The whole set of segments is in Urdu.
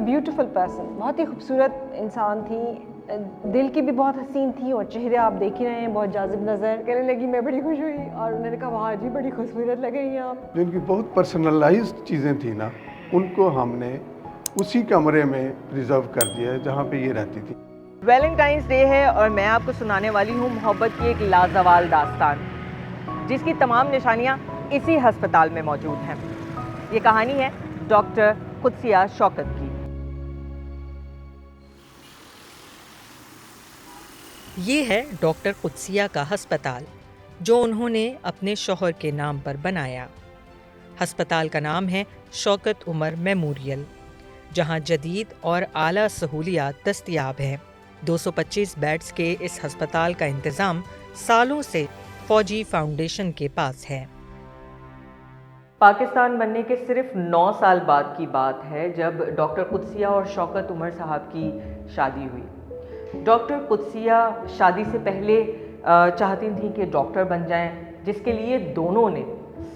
بیوٹیفل پرسن, بہت ہی خوبصورت انسان تھی, دل کی بھی بہت حسین تھی, اور چہرے آپ دیکھ ہی رہے ہیں بہت جاذب نظر. کہنے لگی میں بڑی خوش ہوئی, اور انہوں نے کہا وہاں جی بڑی خوبصورت لگ رہی ہیں آپ. جو ان کی بہت پرسنلائزڈ چیزیں تھیں نا, ان کو ہم نے اسی کمرے میں پریزرو کر دیا ہے جہاں پہ یہ رہتی تھی. ویلنٹائنس ڈے ہے اور میں آپ کو سنانے والی ہوں محبت کی ایک لازوال داستان, جس کی تمام نشانیاں اسی ہسپتال میں موجود ہیں. یہ کہانی ہے ڈاکٹر قدسیہ شوکت کی. یہ ہے ڈاکٹر قدسیہ کا ہسپتال, جو انہوں نے اپنے شوہر کے نام پر بنایا. ہسپتال کا نام ہے شوکت عمر میموریل, جہاں جدید اور اعلیٰ سہولیات دستیاب ہیں. 225 بیڈز کے اس ہسپتال کا انتظام سالوں سے فوجی فاؤنڈیشن کے پاس ہے. پاکستان بننے کے صرف 9 سال بعد کی بات ہے جب ڈاکٹر قدسیہ اور شوکت عمر صاحب کی شادی ہوئی. ڈاکٹر قدسیہ شادی سے پہلے چاہتی تھیں کہ ڈاکٹر بن جائیں, جس کے لیے دونوں نے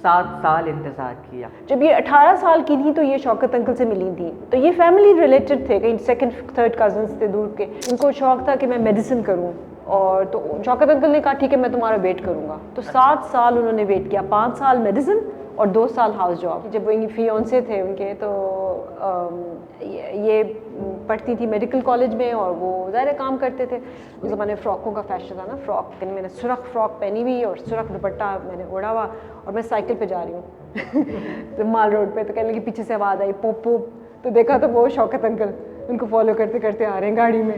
7 سال انتظار کیا. جب یہ 18 سال کی تھی تو یہ شوکت انکل سے ملی تھی, تو یہ فیملی ریلیٹڈ تھے, کہیں سیکنڈ تھرڈ کزنس تھے دور کے. ان کو شوق تھا کہ میں میڈیسن کروں, اور تو شوکت انکل نے کہا ٹھیک ہے میں تمہارا ویٹ کروں گا. تو 7 سال انہوں نے ویٹ کیا, 5 سال میڈیسن اور 2 سال ہاؤس جاب. جب وہ فیونسے تھے ان کے, تو یہ پڑھتی تھی میڈیکل کالج میں, اور وہ ظاہر کام کرتے تھے. اس زمانے فراکوں کا فیشن تھا نا, فراک میں نے سرخ فراک پہنی ہوئی اور سرخ دوپٹہ میں نے اوڑھا ہوا, اور میں سائیکل پہ جا رہی ہوں تو مال روڈ پہ. تو کہنے لگی پیچھے سے آواز آئی پوپ پوپ, تو دیکھا تو وہ شوکت انکل ان کو فالو کرتے کرتے آ رہے ہیں گاڑی میں.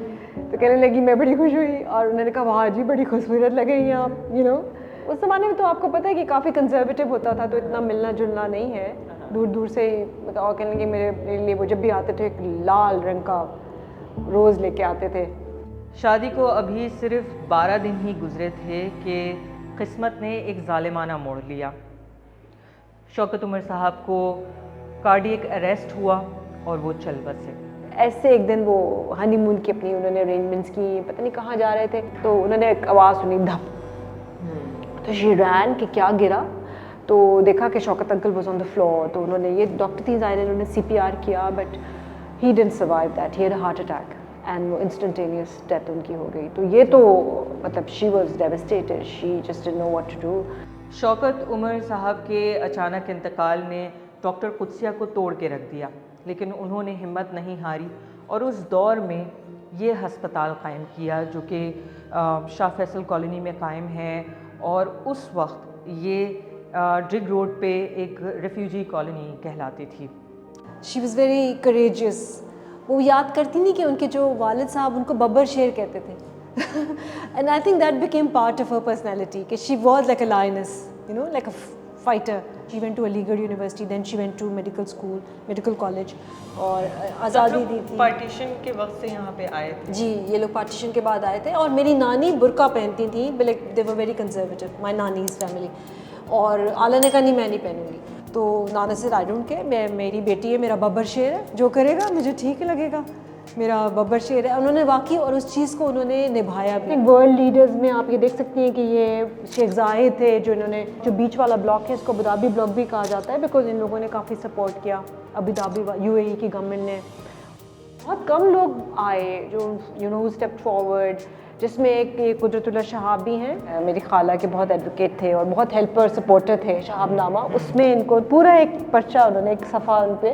تو کہنے لگی میں بڑی خوش ہوئی, اور انہوں نے کہا وہاں جی بڑی خوبصورت لگ رہی ہیں آپ. اس زمانے میں تو آپ کو پتہ ہے کہ کافی کنزرویٹو ہوتا تھا, تو اتنا ملنا جلنا نہیں ہے, دور دور سے ہی. اور کہنے لگے میرے لیے وہ جب بھی آتے تھے ایک لال رنگ کا روز لے کے آتے تھے. شادی کو ابھی صرف 12 دن ہی گزرے تھے کہ قسمت نے ایک ظالمانہ موڑ لیا. شوکت عمر صاحب کو کارڈیک اریسٹ ہوا اور وہ چل بسے. ایسے ایک دن وہ ہنی مون کی اپنی انہوں نے ارینجمنٹس کی, پتہ نہیں کہاں جا رہے تھے, تو انہوں نے ایک آواز سنی دھپ, تو شی رین کہ کیا گرا, تو دیکھا کہ Shaukat uncle was on the floor. تو انہوں نے, یہ ڈاکٹر تھی ظاہر, انہوں نے CPR کیا, but he didn't survive that, he had a heart attack, and وہ انسٹنٹینیس ڈیتھ ان کی ہو گئی. تو یہ تو مطلب she was devastated, she just didn't know what to do. Shaukat Umar صاحب کے اچانک انتقال نے ڈاکٹر قدسیہ کو توڑ کے رکھ دیا, لیکن انہوں نے ہمت نہیں ہاری, اور اس دور میں یہ ہسپتال قائم کیا جو کہ شاہ فیصل کالونی میں قائم ہے, اور اس وقت یہ ڈرگ روڈ پہ ایک ریفیوجی کالونی کہلاتی تھی. She was very کریجیس. وہ یاد کرتی نہیں کہ ان کے جو والد صاحب ان کو ببر شیر کہتے تھے, and I think that became part of her personality, کہ she was like a lioness, like a fighter. She went to Aligarh university, then she went to medical school, medical college, اور آزادی دی تھی. پارٹیشن کے وقت سے یہاں پہ آئے تھے. جی, یہ لوگ پارٹیشن کے بعد آئے تھے, اور میری نانی برقع پہنتی تھیں, like they were very conservative, my نانیز فیملی. اور آلا نے کہا نہیں میں نہیں پہنوں گی. تو نانا سے آئی ڈونٹ کیئر, میری بیٹی ہے, میرا ببر شیر ہے, جو کرے گا مجھے ٹھیک لگے گا, میرا ببر شیر ہے. انہوں نے واقعی, اور اس چیز کو انہوں نے نبھایا بھی. ورلڈ لیڈرز میں آپ یہ دیکھ سکتی ہیں کہ یہ شیخ زاہد تھے, جو انہوں نے, جو بیچ والا بلاک ہے اس کو ابو دھابی بلاک بھی کہا جاتا ہے, بیکاز ان لوگوں نے کافی سپورٹ کیا ابو دھابی, UAE کی گورنمنٹ نے. بہت کم لوگ آئے جو اسٹیپ فارورڈ, جس میں ایک قدرت اللہ شہاب بھی ہیں, میری خالہ کے بہت ایڈوکیٹ تھے اور بہت ہیلپر سپورٹر تھے, شہاب نامہ. اس میں ان کو پورا ایک پرچہ انہوں نے, ایک صفحہ ان پہ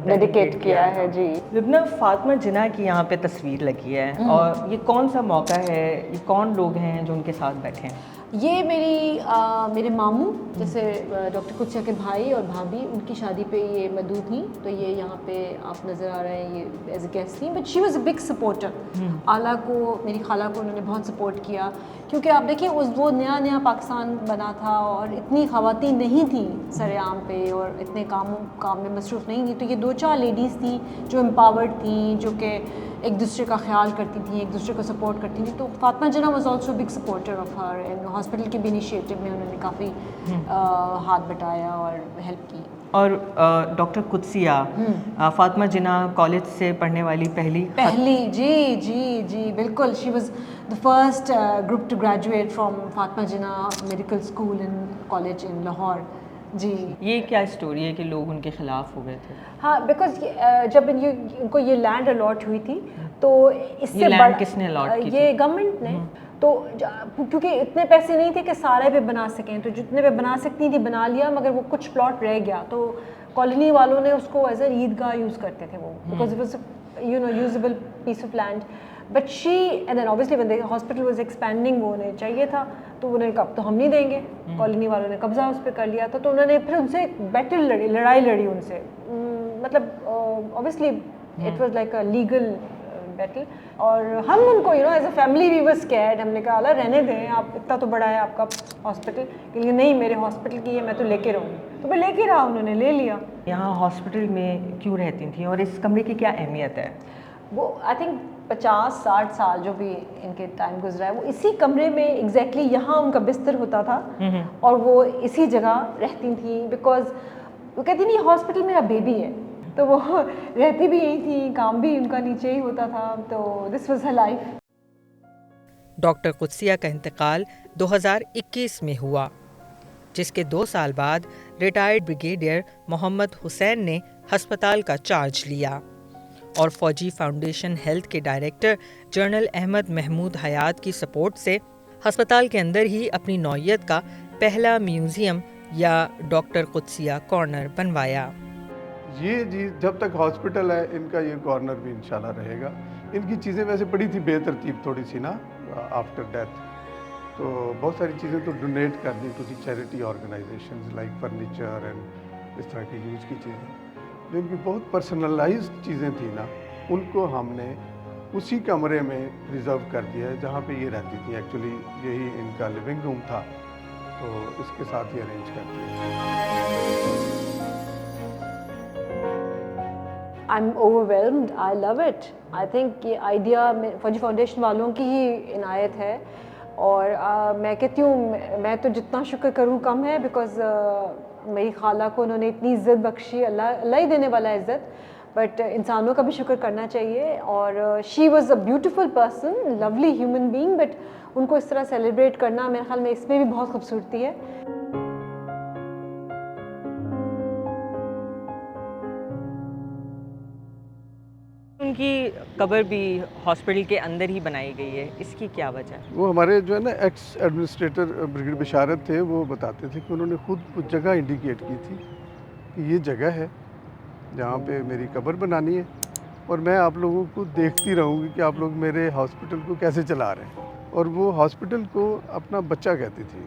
ڈیڈیکیٹ کیا ہے. جی, لبنہ, فاطمہ جناح کی یہاں پہ تصویر لگی ہے, اور یہ کون سا موقع ہے, یہ کون لوگ ہیں جو ان کے ساتھ بیٹھے ہیں؟ یہ میرے ماموں, جیسے ڈاکٹر قدسیہ کے بھائی اور بھابھی, ان کی شادی پہ یہ مدعو تھیں, تو یہ یہاں پہ آپ نظر آ رہے ہیں, یہ ایز اے گیسٹ تھیں. But she was a big supporter. آلا کو, میری خالہ کو انہوں نے بہت سپورٹ کیا, کیونکہ آپ دیکھیں وہ نیا پاکستان بنا تھا, اور اتنی خواتین نہیں تھیں سر عام پہ, اور اتنے کام میں مصروف نہیں تھیں. تو یہ 2-4 لیڈیز تھیں جو امپاورڈ تھیں, جو کہ ایک دوسرے کا خیال کرتی تھیں, ایک دوسرے کو سپورٹ کرتی تھیں. تو Fatima Jinnah was also big supporter of her, and hospital کے بھی انیشیٹو میں انہوں نے کافی ہاتھ بٹایا اور ہیلپ کی. اور ڈاکٹر قدسیہ, فاطمہ جناح کالج سے پڑھنے والی پہلی. جی جی جی بالکل, she was the first group to graduate from Fatima Jinnah medical school and college in Lahore. جی یہ کیا اسٹوری ہے کہ لوگ ان کے خلاف ہو گئے تھے؟ ہاں بیکاز جب ان کو یہ لینڈ الاٹ ہوئی تھی تو اس سے لینڈ کس نے الاٹ کی؟ یہ گورنمنٹ نے. تو کیونکہ اتنے پیسے نہیں تھے کہ سارے پہ بنا سکیں, تو جتنے پہ بنا سکتی تھی بنا لیا, مگر وہ کچھ پلاٹ رہ گیا تو کالونی والوں نے اس کو ایز اے عیدگاہ یوز کرتے تھے وہ, because it was usable piece of land. But she and then obviously when the hospital was expanding وہ انہیں چاہیے تھا تو انہوں نے کہا اب تو ہم نہیں دیں گے. کالونی والوں نے قبضہ اس پہ کر لیا تھا, تو انہوں نے پھر ان سے بیٹل لڑی, لڑائی لڑی ان سے. مطلب obviously it was like a legal battle, اور ہم ان کو as a family we were scared. ہم نے کہا اللہ رہنے دیں, آپ اتنا تو بڑا ہے آپ کا ہاسپٹل, کہ نہیں میرے ہاسپٹل کی ہے, میں تو لے کے رہوں گی. تو پھر لے کے رہا, انہوں نے لے لیا. یہاں ہاسپٹل میں کیوں رہتی تھیں اور اس کمرے کی کیا اہمیت ہے؟ وہ آئی تھنک 50-60 سال جو بھی ان کے ٹائم گزرا ہے, وہ اسی کمرے میں ایگزیکٹلی یہاں ان کا بستر ہوتا تھا اور وہ اسی جگہ رہتی تھیں, بیکاز وہ کہتی نہیں ہاسپٹل میرا بیبی ہے, تو وہ رہتی بھی یہی تھی, کام بھی ان کا نیچے ہی ہوتا تھا. تو this was her life. Doctor Qudsia کا انتقال 2021 میں ہوا, جس کے 2 سال بعد ریٹائرڈ بریگیڈیئر محمد حسین نے ہسپتال کا چارج لیا, اور فوجی فاؤنڈیشن ہیلتھ کے ڈائریکٹر جنرل احمد محمود حیات کی سپورٹ سے ہسپتال کے اندر ہی اپنی نوعیت کا پہلا میوزیم یا ڈاکٹر قدسیہ کارنر بنوایا. یہ جی جب تک ہاسپٹل ہے ان کا یہ کارنر بھی انشاءاللہ رہے گا. ان کی چیزیں ویسے پڑی تھی بے ترتیب تھوڑی سی نا آفٹر ڈیتھ, تو بہت ساری چیزیں تو ڈونیٹ کر دی کسی charity organisations like furniture and اس طرح کی یوز کی چیزیں. جو ان کی بہت پرسنلائزڈ چیزیں تھیں نا, ان کو ہم نے اسی کمرے میں پریزرو کر دیا ہے جہاں پہ یہ رہتی تھی. ایکچولی یہی ان کا لیونگ روم تھا, تو اس کے ساتھ ہی ارینج کر دیا. I am overwhelmed, I love it. I think یہ آئیڈیا فوجی فاؤنڈیشن والوں کی ہی عنایت ہے, اور میں کہتی ہوں میں تو جتنا شکر کروں کم ہے, بیکاز میری خالہ کو انہوں نے اتنی عزت بخشی, اللہ ہی دینے والا ہے عزت, بٹ انسانوں کا بھی شکر کرنا چاہیے. اور she was a beautiful person, lovely human being, but in کو اس طرح سیلیبریٹ کرنا میرے خیال میں اس میں بھی بہت خوبصورتی ہے. ان کی قبر بھی ہاسپٹل کے اندر ہی بنائی گئی ہے, اس کی کیا وجہ ہے؟ وہ ہمارے جو ہے نا ایکس ایڈمنسٹریٹر بریگیڈ بشارت تھے, وہ بتاتے تھے کہ انہوں نے خود کچھ جگہ انڈیکیٹ کی تھی کہ یہ جگہ ہے جہاں پہ میری قبر بنانی ہے, اور میں آپ لوگوں کو دیکھتی رہوں گی کہ آپ لوگ میرے ہاسپٹل کو کیسے چلا رہے ہیں. اور وہ ہاسپٹل کو اپنا بچہ کہتی تھی.